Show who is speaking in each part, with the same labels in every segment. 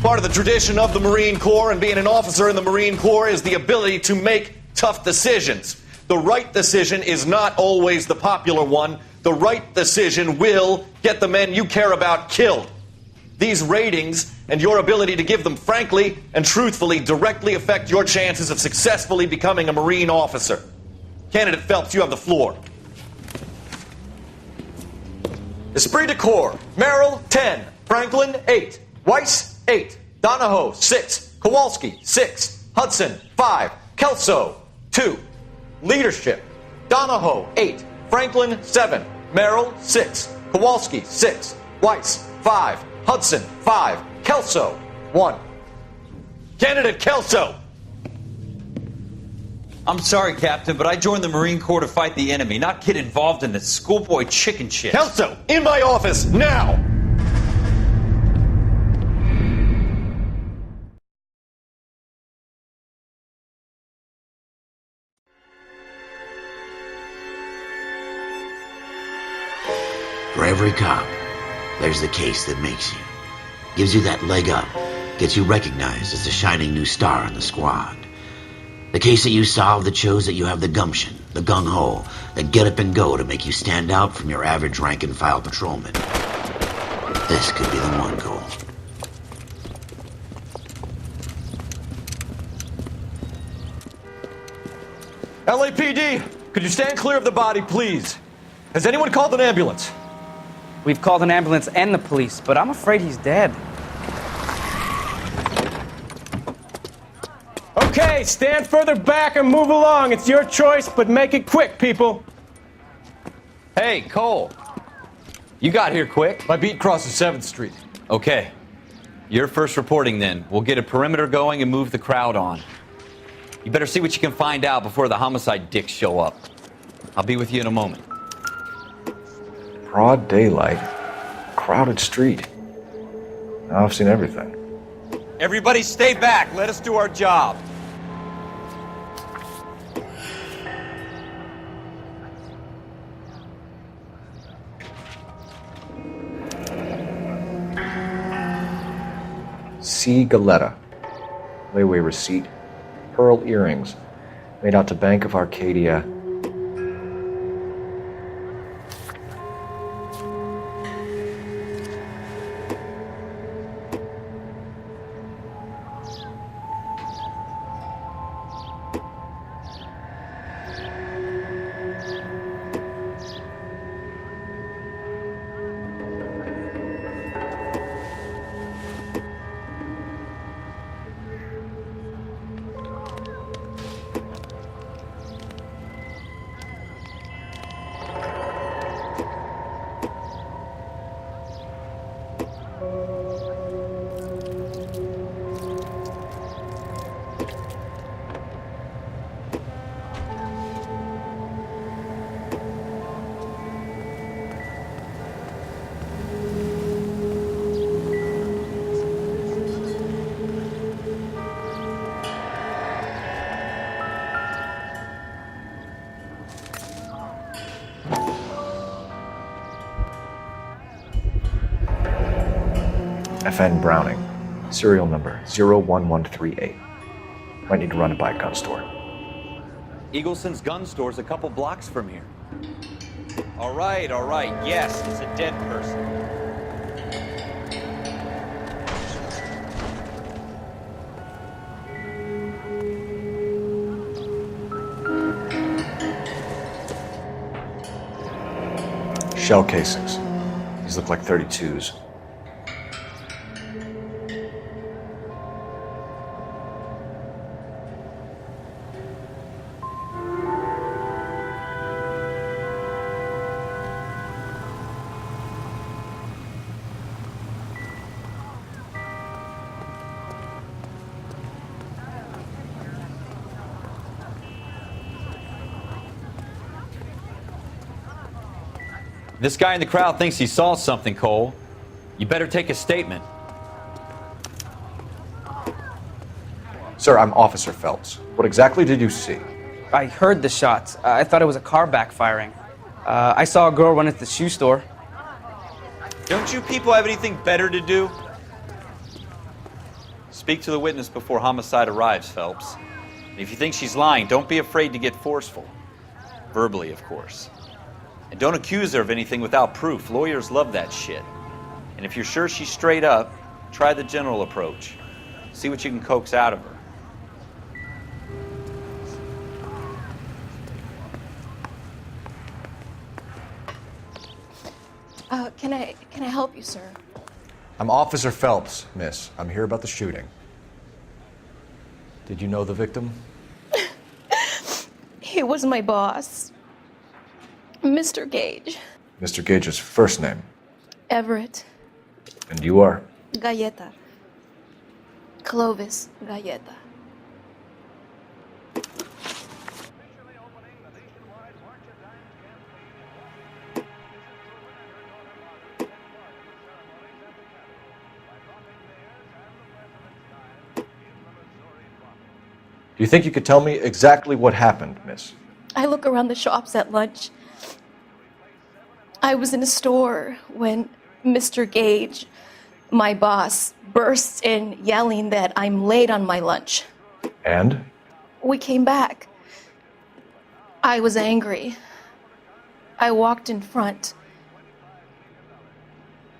Speaker 1: Part of the tradition of the Marine Corps and being an officer in the Marine Corps is the ability to make tough decisions. The right decision is not always the popular one. The right decision will get the men you care about killed. These ratings and your ability to give them frankly and truthfully directly affect your chances of successfully becoming a Marine officer. Candidate Phelps, you have the floor. Esprit de Corps, Merrill, 10. Franklin, 8. Weiss, 8. Donahoe, 6. Kowalski, 6. Hudson, 5. Kelso, 2. Leadership, Donahoe, 8. Franklin, 7. Merrill, 6. Kowalski, 6. Weiss, 5. Hudson, 5. Kelso, 1. Candidate Kelso!
Speaker 2: I'm sorry, Captain, but I joined the Marine Corps to fight the enemy, not get involved in this schoolboy chicken shit.
Speaker 1: Kelso, in my office, now!
Speaker 3: For every cop, there's the case that makes you. Gives you that leg up, gets you recognized as the shining new star in the squad. The case that you solve that shows that you have the gumption, the gung-ho, the get up and go to make you stand out from your average rank-and-file patrolman. This could be the one, Cole.
Speaker 1: LAPD, could you stand clear of the body, please? Has anyone called an ambulance?
Speaker 4: We've called an ambulance and the police, but I'm afraid he's dead.
Speaker 5: Okay, stand further back and move along. It's your choice, but make it quick, people.
Speaker 2: Hey, Cole. You got here quick.
Speaker 1: My beat crosses 7th Street.
Speaker 2: Okay. You're first reporting then. We'll get a perimeter going and move the crowd on. You better see what you can find out before the homicide dicks show up. I'll be with you in a moment.
Speaker 6: Broad daylight, crowded street. Now I've seen everything.
Speaker 2: Everybody stay back. Let us do our job.
Speaker 6: C. Galetta. Layaway receipt. Pearl earrings. Made out to Bank of Arcadia. FN Browning, serial number 01138. Might need to run it by a gun store.
Speaker 2: Eagleson's gun store's a couple blocks from here. All right, yes, it's a dead person.
Speaker 6: Shell casings. These look like 32s.
Speaker 2: This guy in the crowd thinks he saw something, Cole. You better take a statement.
Speaker 6: Sir, I'm Officer Phelps. What exactly did you see?
Speaker 4: I heard the shots. I thought it was a car backfiring. I saw a girl run into the shoe store.
Speaker 2: Don't you people have anything better to do? Speak to the witness before homicide arrives, Phelps. And if you think she's lying, don't be afraid to get forceful. Verbally, of course. And don't accuse her of anything without proof. Lawyers love that shit. And if you're sure she's straight up, try the general approach. See what you can coax out of her.
Speaker 7: Can I help you, sir?
Speaker 6: I'm Officer Phelps, miss. I'm here about the shooting. Did you know the victim?
Speaker 7: He was my boss, Mr. Gage.
Speaker 6: Mr. Gage's first name.
Speaker 7: Everett.
Speaker 6: And you are?
Speaker 7: Galleta. Clovis Galleta.
Speaker 6: Do you think you could tell me exactly what happened, miss?
Speaker 7: I look around the shops at lunch. I was in a store when Mr. Gage, my boss, bursts in yelling that I'm late on my lunch.
Speaker 6: And?
Speaker 7: We came back. I was angry. I walked in front.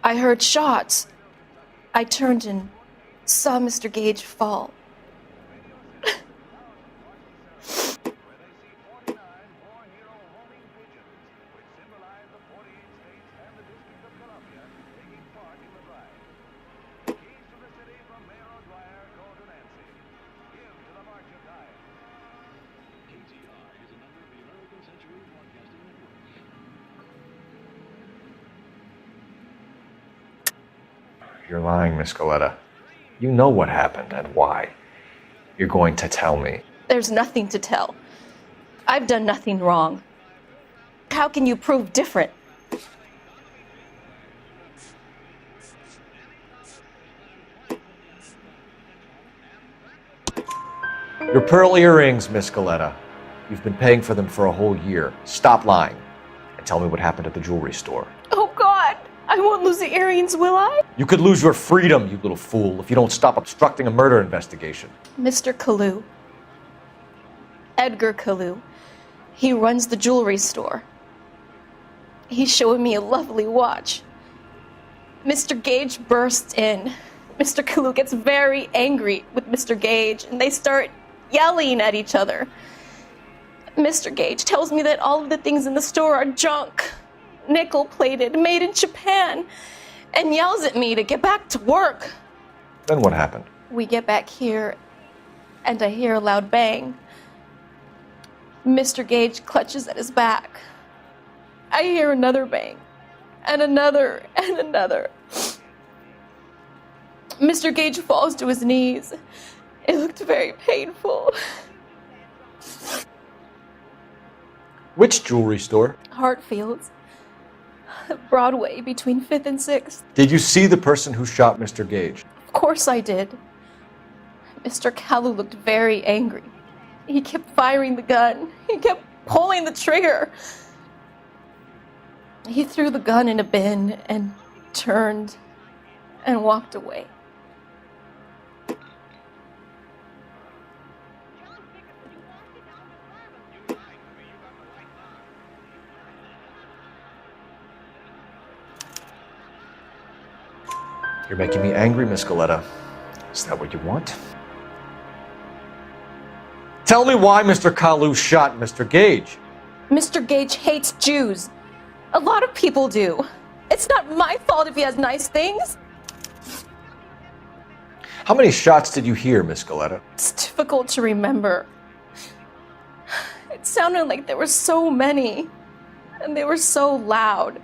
Speaker 7: I heard shots. I turned and saw Mr. Gage fall.
Speaker 6: You're lying, Miss Galleta. You know what happened and why. You're going to tell me.
Speaker 7: There's nothing to tell. I've done nothing wrong. How can you prove different?
Speaker 6: Your pearl earrings, Miss Galleta. You've been paying for them for a whole year. Stop lying and tell me what happened at the jewelry store.
Speaker 7: Oh, God! I won't lose the earrings, will I?
Speaker 6: You could lose your freedom, you little fool, if you don't stop obstructing a murder investigation.
Speaker 7: Mr. Kalu. Edgar Kalu. He runs the jewelry store. He's showing me a lovely watch. Mr. Gage bursts in. Mr. Kalu gets very angry with Mr. Gage, and they start yelling at each other. Mr. Gage tells me that all of the things in the store are junk, nickel-plated, made in Japan, and yells at me to get back to work.
Speaker 6: Then what happened?
Speaker 7: We get back here, and I hear a loud bang. Mr. Gage clutches at his back. I hear another bang, and another, and another. Mr. Gage falls to his knees. It looked very painful.
Speaker 6: Which jewelry store?
Speaker 7: Hartfield's. Broadway, between 5th and 6th.
Speaker 6: Did you see the person who shot Mr. Gage?
Speaker 7: Of course I did. Mr. Kalu looked very angry. He kept firing the gun. He kept pulling the trigger. He threw the gun in a bin and turned and walked away.
Speaker 6: You're making me angry, Miss Galleta. Is that what you want? Tell me why Mr. Kalu shot Mr. Gage.
Speaker 7: Mr. Gage hates Jews. A lot of people do. It's not my fault if he has nice things.
Speaker 6: How many shots did you hear, Miss Galleta?
Speaker 7: It's difficult to remember. It sounded like there were so many, and they were so loud.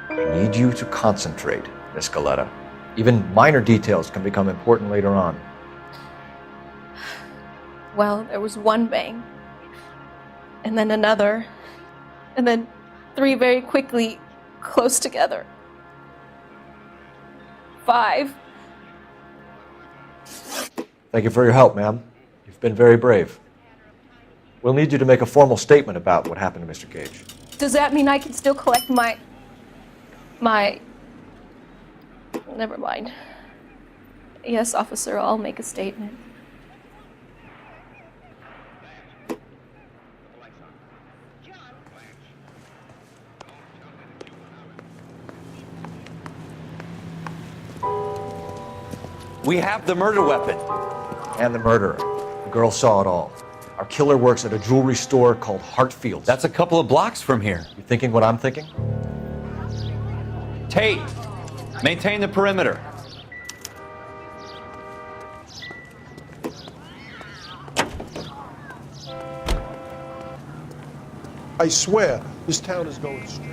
Speaker 6: I need you to concentrate, Miss Galleta. Even minor details can become important later on.
Speaker 7: Well, there was one bang, and then another, and then 3 very quickly, close together. 5,
Speaker 6: Thank you for your help, ma'am. You've been very brave. We'll need you to make a formal statement about what happened to Mr. Gage.
Speaker 7: Does that mean I can still collect my... Never mind. Yes, officer, I'll make a statement.
Speaker 2: We have the murder weapon.
Speaker 6: And the murderer. The girl saw it all. Our killer works at a jewelry store called Hartfield's.
Speaker 2: That's a couple of blocks from here.
Speaker 6: You thinking what I'm thinking?
Speaker 2: Tate, maintain the perimeter.
Speaker 8: I swear, this town is going straight.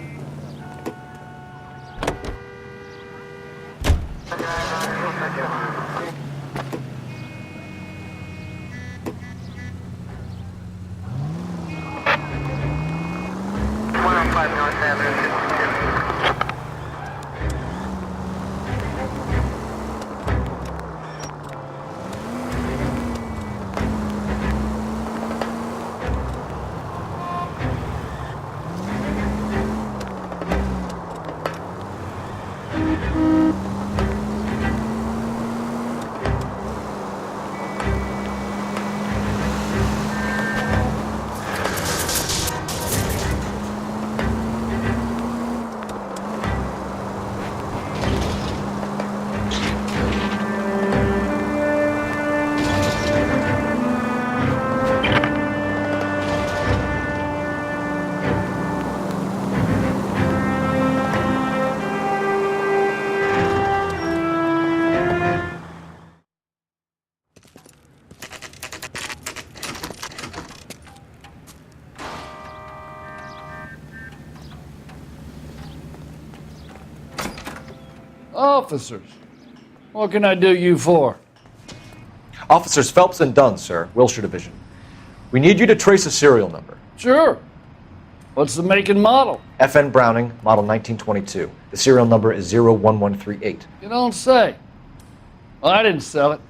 Speaker 9: Officers, what can I do you for?
Speaker 6: Officers Phelps and Dunn, sir, Wilshire Division. We need you to trace a serial number.
Speaker 9: Sure. What's the make and model?
Speaker 6: FN Browning, model 1922. The serial number is 01138.
Speaker 9: You don't say. Well, I didn't sell it.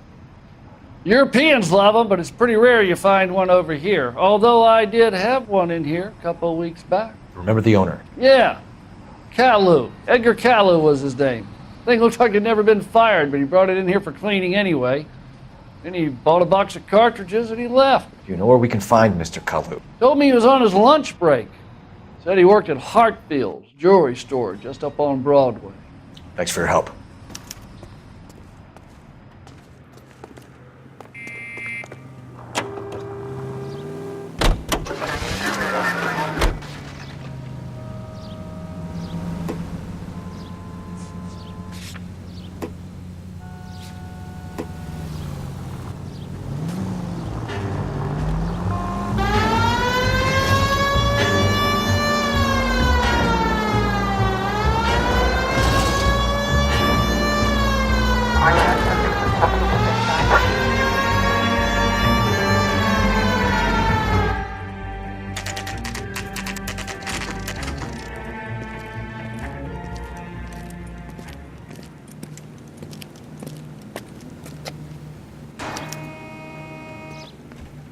Speaker 9: Europeans love them, but it's pretty rare you find one over here. Although I did have one in here a couple of weeks back.
Speaker 6: Remember the owner?
Speaker 9: Yeah. Caillou. Edgar Caillou was his name. Thing looked like he'd never been fired, but he brought it in here for cleaning anyway. Then he bought a box of cartridges and he left.
Speaker 6: Do you know where we can find Mr. Kalu?
Speaker 9: Told me he was on his lunch break. Said he worked at Hartfield's jewelry store just up on Broadway.
Speaker 6: Thanks for your help.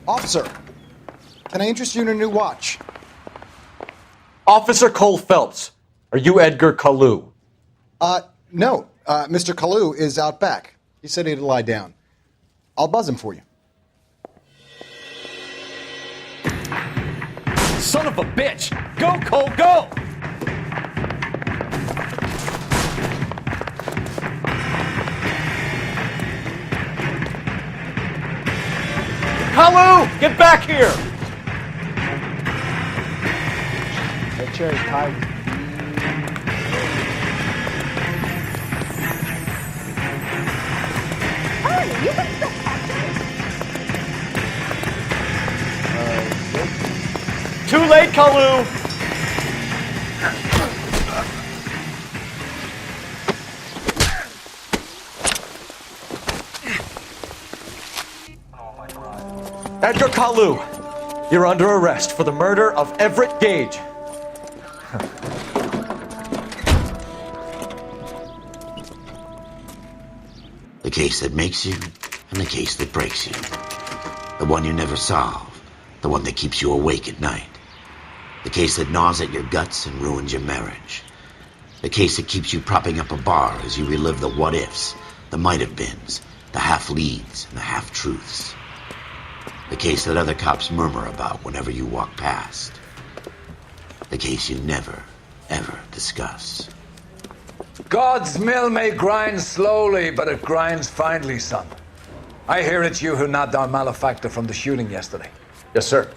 Speaker 10: Officer, can I interest you in a new watch?
Speaker 6: Officer Cole Phelps, are you Edgar Kalu?
Speaker 10: No. Mr. Kalu is out back. He said he'd lie down. I'll buzz him for you.
Speaker 2: Son of a bitch! Go, Cole, go!
Speaker 6: Kalu, get back here!
Speaker 10: That chair is tight.
Speaker 7: Oh, you can still catch
Speaker 6: Too late, Kalu! Edgar Kalu, you're under arrest for the murder of Everett Gage.
Speaker 3: The case that makes you and the case that breaks you. The one you never solve. The one that keeps you awake at night. The case that gnaws at your guts and ruins your marriage. The case that keeps you propping up a bar as you relive the what-ifs, the might-have-beens, the half-leads, and the half-truths. The case that other cops murmur about whenever you walk past. The case you never, ever discuss.
Speaker 11: God's mill may grind slowly, but it grinds finely, son. I hear it's you who nabbed our malefactor from the shooting yesterday.
Speaker 6: Yes, sir.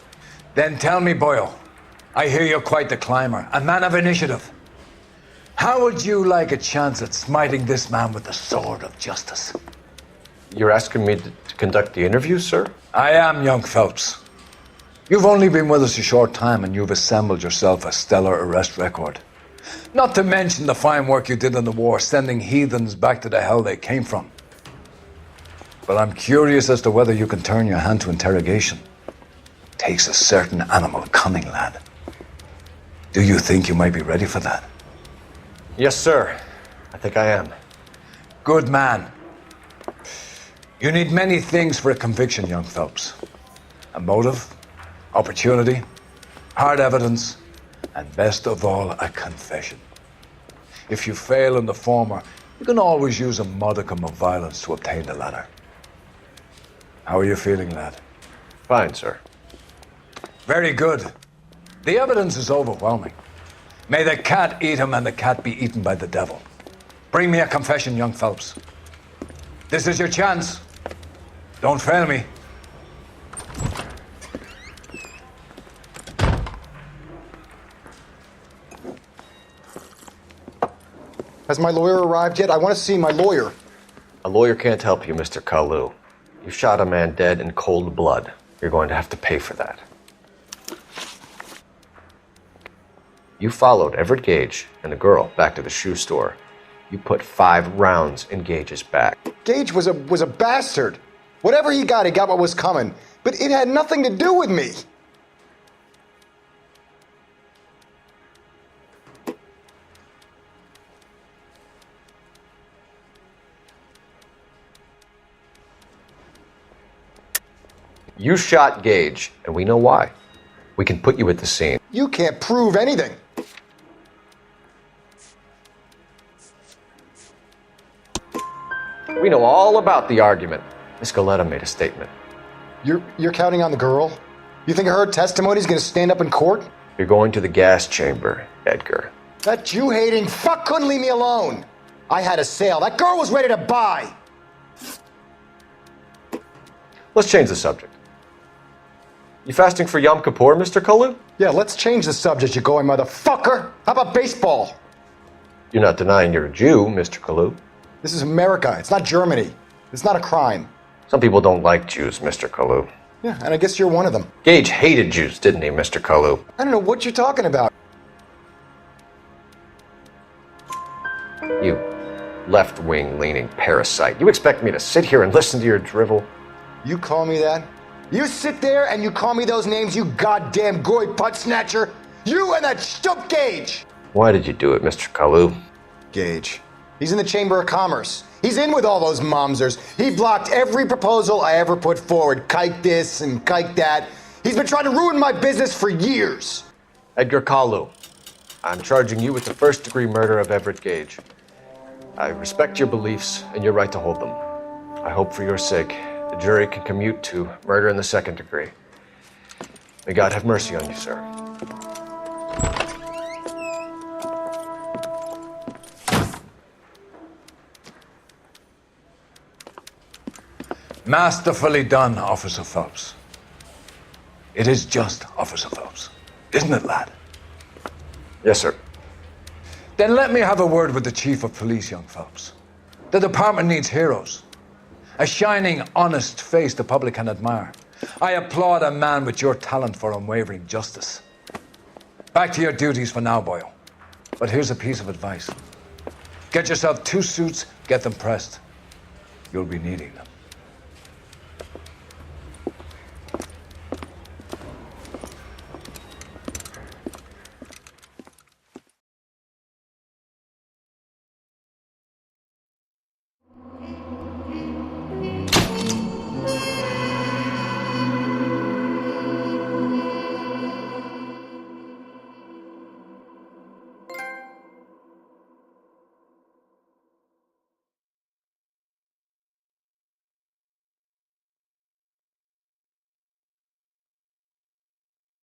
Speaker 11: Then tell me, Boyle, I hear you're quite the climber, a man of initiative. How would you like a chance at smiting this man with the sword of justice?
Speaker 6: You're asking me to conduct the interview, sir?
Speaker 11: I am, young Phelps. You've only been with us a short time and you've assembled yourself a stellar arrest record. Not to mention the fine work you did in the war, sending heathens back to the hell they came from. But I'm curious as to whether you can turn your hand to interrogation. Takes a certain animal cunning, lad. Do you think you might be ready for that?
Speaker 6: Yes, sir. I think I am.
Speaker 11: Good man. You need many things for a conviction, young Phelps. A motive, opportunity, hard evidence, and best of all, a confession. If you fail in the former, you can always use a modicum of violence to obtain the latter. How are you feeling, lad?
Speaker 6: Fine, sir.
Speaker 11: Very good. The evidence is overwhelming. May the cat eat him and the cat be eaten by the devil. Bring me a confession, young Phelps. This is your chance. Don't fail me.
Speaker 10: Has my lawyer arrived yet? I want to see my lawyer.
Speaker 6: A lawyer can't help you, Mr. Kalu. You shot a man dead in cold blood. You're going to have to pay for that. You followed Everett Gage and the girl back to the shoe store. You put 5 rounds in Gage's back.
Speaker 10: Gage was a bastard. Whatever he got what was coming. But it had nothing to do with me.
Speaker 6: You shot Gage, and we know why. We can put you at the scene.
Speaker 10: You can't prove anything.
Speaker 6: We know all about the argument. Miss Goleta made a statement.
Speaker 10: You're counting on the girl? You think her testimony's gonna stand up in court?
Speaker 6: You're going to the gas chamber, Edgar.
Speaker 10: That Jew-hating fuck couldn't leave me alone. I had a sale. That girl was ready to buy.
Speaker 6: Let's change the subject. You fasting for Yom Kippur, Mr. Kalu?
Speaker 10: Yeah, let's change the subject, you going motherfucker. How about baseball?
Speaker 6: You're not denying you're a Jew, Mr. Kalu.
Speaker 10: This is America. It's not Germany. It's not a crime.
Speaker 6: Some people don't like Jews, Mr. Kalu.
Speaker 10: Yeah, and I guess you're one of them.
Speaker 6: Gage hated Jews, didn't he, Mr. Kalu?
Speaker 10: I don't know what you're talking about.
Speaker 6: You left-wing leaning parasite. You expect me to sit here and listen to your drivel?
Speaker 10: You call me that? You sit there and you call me those names, you goddamn goy putt snatcher. You and that stump Gage.
Speaker 6: Why did you do it, Mr. Kalu?
Speaker 10: Gage. He's in the Chamber of Commerce. He's in with all those momsers. He blocked every proposal I ever put forward. Kike this and kike that. He's been trying to ruin my business for years.
Speaker 6: Edgar Kalu, I'm charging you with the first-degree murder of Everett Gage. I respect your beliefs and your right to hold them. I hope for your sake the jury can commute to murder in the second degree. May God have mercy on you, sir.
Speaker 11: Masterfully done, Officer Phelps. It is just Officer Phelps, isn't it, lad?
Speaker 6: Yes, sir.
Speaker 11: Then let me have a word with the Chief of Police, young Phelps. The department needs heroes. A shining, honest face the public can admire. I applaud a man with your talent for unwavering justice. Back to your duties for now, Boyle. But here's a piece of advice. Get yourself 2 suits, get them pressed. You'll be needing them.